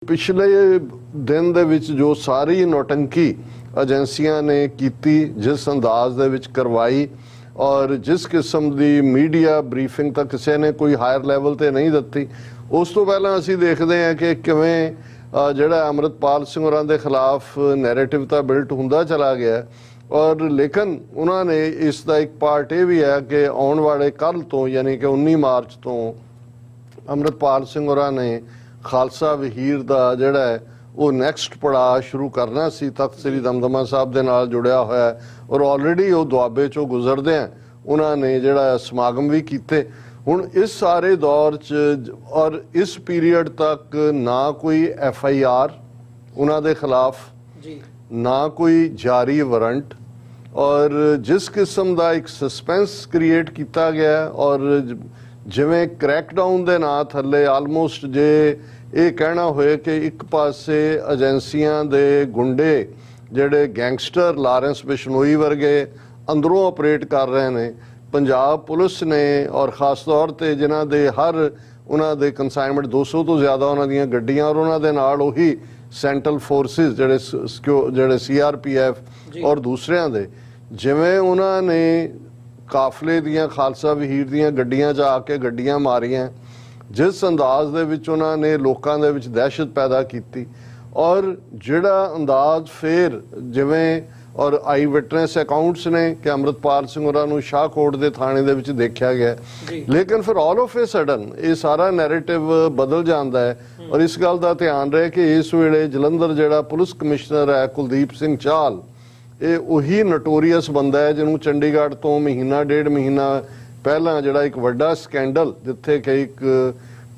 पिछले दिन दे विच जो सारी नौटंकी एजेंसियां ने कीती, जिस अंदाज दे विच करवाई और जिस किस्म दी मीडिया ब्रीफिंग तक किसी ने कोई हायर लैवल ते नहीं दिती, उस तो पहला असी देखते हैं कि किवें जिहड़ा अमृतपाल सिंह होरां दे खिलाफ नैरेटिव तो बिल्ट हुंदा चला गया। और लेकिन उन्होंने इसका एक पार्ट ये भी है कि आने वाले कल तो यानी कि 19 मार्च तो अमृतपाल सिंह होरां ने खालसा वहीर का जिहड़ा है वो नैक्सट पड़ाव शुरू करना सी, तख्त श्री दमदमा साहब के नाल जुड़िया होया है और ऑलरेडी वो दुआबे चो गुजरदे हैं उन्होंने जिहड़ा समागम भी कीते। हुण इस सारे दौर च और इस पीरीयड तक ना कोई FIR उन्हां दे खिलाफ, ना कोई जारी वारंट, और जिस किस्म का एक सस्पेंस क्रिएट किया गया और जिवें क्रैकडाउन के नां थले आलमोस्ट जे ये कहना होए कि एक पासे एजेंसियां दे गुंडे जिहड़े गैंगस्टर लारेंस बिश्नोई वर्गे अंदरों ऑपरेट कर रहे हैं, पंजाब पुलिस ने और खास तौर पर जिन्हां दे हर उन्हां दे कंसाइनमेंट 200 तो ज़्यादा उन्हां दीयां गड्डियां और उन्हां दे नाल उही सेंट्रल फोर्सिस जिहड़े CRPF और दूसरियां दे जिवें उन्होंने काफले दियां खालसा वहीर दियां गड्डियां च आके गड्डियां मारियां, जिस अंदाज दे विच उन्होंने लोकां दे विच दहशत पैदा की और जिहड़ा अंदाज फिर जिवें और आई विटनेस अकाउंट्स ने कि अमृतपाल सिंह होरां नूं शाहकोट दे थाणे दे विच देखा गया, लेकिन फिर ऑल ऑफ ए सडन ये सारा नैरेटिव बदल जाता है। और इस गल का ध्यान रहे कि इस वेले जलंधर जिहड़ा पुलिस कमिश्नर है कुलदीप सिंह चाहल, ये उही नटोरीअस बंदा है जिन्हों चंडीगढ़ तो महीना डेढ़ महीना पहला जिहड़ा एक वड्डा स्कैंडल जिथे कि एक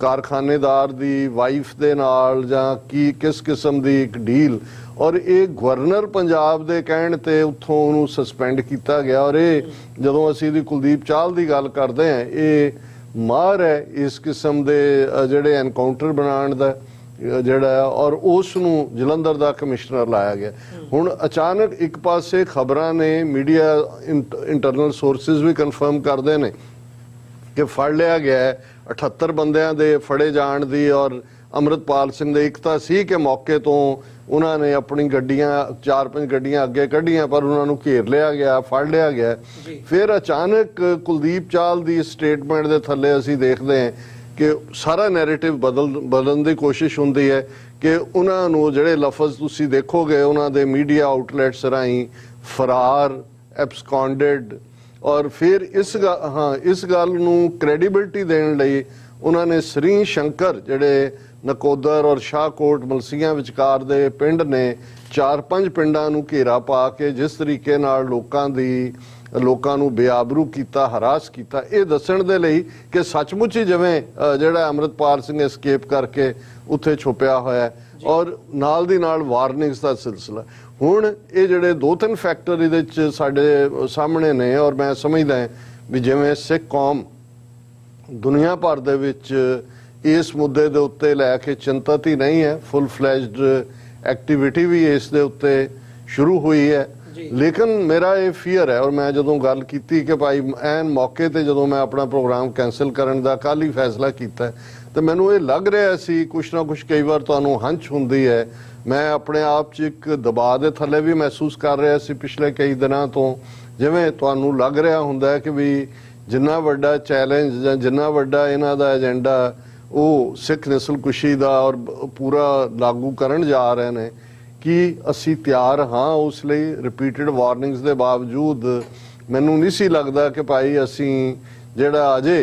कारखानेदार दी वाइफ दे नाल जां की किस किस्म दी एक डील और ये गवर्नर पंजाब दे कहण ते उत्थों उन्होंने सस्पेंड किया गया। और ये जदों असीं दी कुलदीप चाहल दी गल करते हैं, ये मार है इस किस्म दे जिहड़े एनकाउंटर बनाउण दा जिहड़ा और उस नूं जलंधर दा कमिश्नर लाया गया। हुण अचानक एक पासे खबरां ने मीडिया इंटरनल सोर्सिस भी कन्फर्म करते हैं कि फड़ लिया गया है 78 बंदियां दे फड़े जाण दी, और अमृतपाल सिंह दे एक तां सी कि मौके तो उन्होंने अपनी गड्डियां 4-5 गड्डियां अगे कढ़ियां पर उन्होंने घेर लिया गया, फड़ लिया गया। फिर अचानक कुलदीप चाहल दी स्टेटमेंट दे थल्ले असीं देखते हैं कि सारा नैरेटिव बदलने की कोशिश होंदी है कि उन्होंने जिहड़े लफज तुसीं देखोगे उन्होंने मीडिया आउटलैट्स राहीं फरार, एब्सकॉन्डेड, और फिर इस गल नूं क्रेडिबिलिटी देने लई उन्होंने श्री शंकर जिहड़े नकोदर और शाहकोट मलसियां विचकार दे पिंड ने 4-5 पिंडां नूं घेरा पा के जिस तरीके नाल लोकां नूं बेआबरू कीता, हरास कीता, ये दस्सण दे लई कि सचमुच ही जिवें जिहड़ा अमृतपाल सिंह एस्केप करके उत्थे छुपिया होया और नाल दी नाल वार्निंग्स दा सिलसिला। हुण ये जिहड़े 2-3 फैक्टर इहदे च साडे सामने ने और मैं समझदा हां भी जिवें सिख कौम दुनिया भर दे विच इस मुद्दे दे उत्ते लैके चिंतित ही नहीं है, फुल फ्लैज्ड एक्टिविटी भी इस दे उत्ते शुरू हुई है। लेकिन मेरा ये फीयर है और मैं जदों गल कीती कि भाई एन मौके ते जदों मैं अपना प्रोग्राम कैंसल करन दा कल ही फैसला कीता तो मैनूं ये लग रहा सी कुछ ना कुछ कई बार तुहानूं हंच हुंदी है, मैं अपने आप च एक दबाव दे थल्ले भी महसूस कर रहा सी पिछले कई दिनों तो, जिवें तुहानूं लग रहा हुंदा है कि भी जिन्ना वड्डा चैलेंज जां जिन्ना वड्डा इन्हां दा एजेंडा वो सिख नस्लकुशी दा और पूरा लागू करन जा रहे हैं कि असी तैयार हाँ उस लिए रिपीटेड वार्निंग्स के बावजूद मैनू नहीं सी लगता कि भाई असी जिहड़ा अजे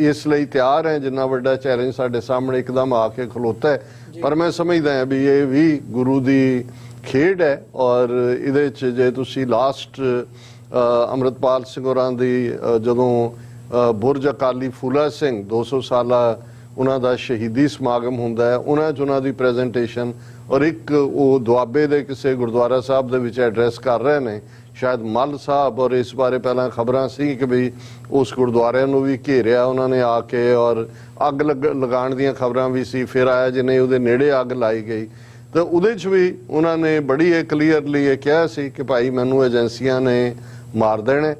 इस लिए तैयार हैं जिन्ना वड्डा चैलेंज साडे सामने एकदम आके खलोता है। पर मैं समझदा है भी ये भी गुरु दी खेड है और इहदे च जे तुसी लास्ट अमृतपाल सिंह होरां दी जदों बुरज अकाली फूला सिंह 200 साला उन्हां दा शहीदी समागम हुंदा है, उन्हां च उन्हां दी प्रेजेंटेशन और एक वो दुआबे दे किसी गुरुद्वारा साहब दे विच एड्रैस कर रहे हैं शायद मल साहब, और इस बारे पहला खबरां सी कि भी उस गुरुद्वारे नूं भी घेरिया उन्होंने आके और अग लगाण दीयां खबरां भी सी, फिर आया जिन्हें उहदे नेड़े अग लाई गई तो उहदे च भी उन्होंने बड़ी क्लीयरली ये कहा सी कि भाई मैनूं एजेंसियां ने मार देने।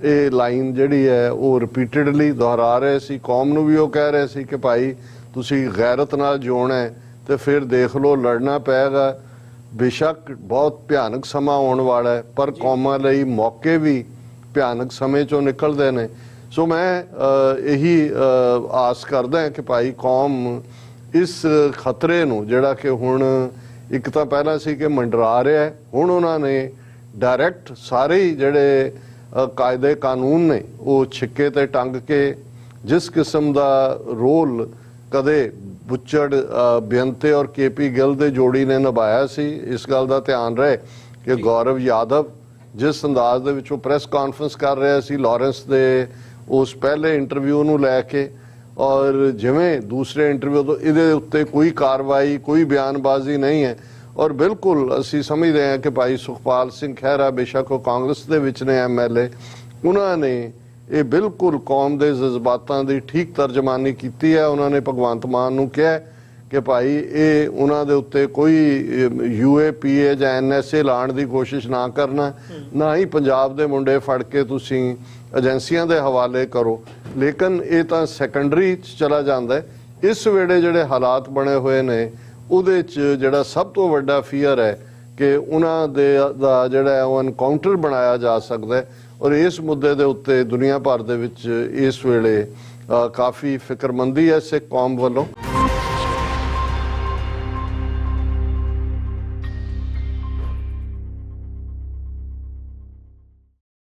ये लाइन जिहड़ी है वो रिपीटेडली दोहरा रहे सी, कौम नूं भी वो कह रहे सी कि भाई तुसी गैरत नाल जिउणा है तो फिर देख लो लड़ना पेगा। बेशक बहुत भयानक समा आने वाला है, पर कौमां लई मौके भी भयानक समय चों निकलते हैं। सो मैं यही आस करदा है कि भाई कौम इस खतरे नूं जिहड़ा कि हुण एक तो पहला सी कि मंडरा रहा है, हुण उन्होंने डायरैक्ट सारे ही जिहड़े कायदे कानून ने वो छिक्के ते टंग के जिस किस्म का रोल कदे बुच्चड़ बेअंते और KP गिल दे जोड़ी ने निभाया सी, इस गल का ध्यान रहे कि गौरव यादव जिस अंदाज दे विच प्रेस कॉन्फ्रेंस कर रहा सी लॉरेंस दे उस पहले इंटरव्यू नूं लैके, और जिवें दूसरे इंटरव्यू तो इहदे उत्ते कोई कार्रवाई कोई बयानबाजी नहीं है। और बिल्कुल असी समझते हैं कि भाई सुखपाल सिंह खैरा बेशक वो कांग्रेस दे विच ने MLA, उन्होंने ये बिल्कुल कौम के जज्बातों की ठीक तर्जमानी की है। उन्होंने भगवंत मान नूं कहा कि भाई ये उन्होंने उत्ते कोई UAPA या NSA लाने की कोशिश ना करना, ना ही पंजाब के मुंडे फड़ के तुसी एजेंसियां के हवाले करो। लेकिन ये तो सैकेंडरी चला जाता है। इस वेले जिहड़े हालात बने हुए ने उहदे च जिहड़ा सब तो वड्डा फीयर है कि उन्हां दे दा जिहड़ा है वो एनकाउंटर बनाया जा सकता है। और इस मुद्दे के उत्ते दुनिया भर दे विच इस वेले काफ़ी फिक्रमंदी है सिख कौम वालों।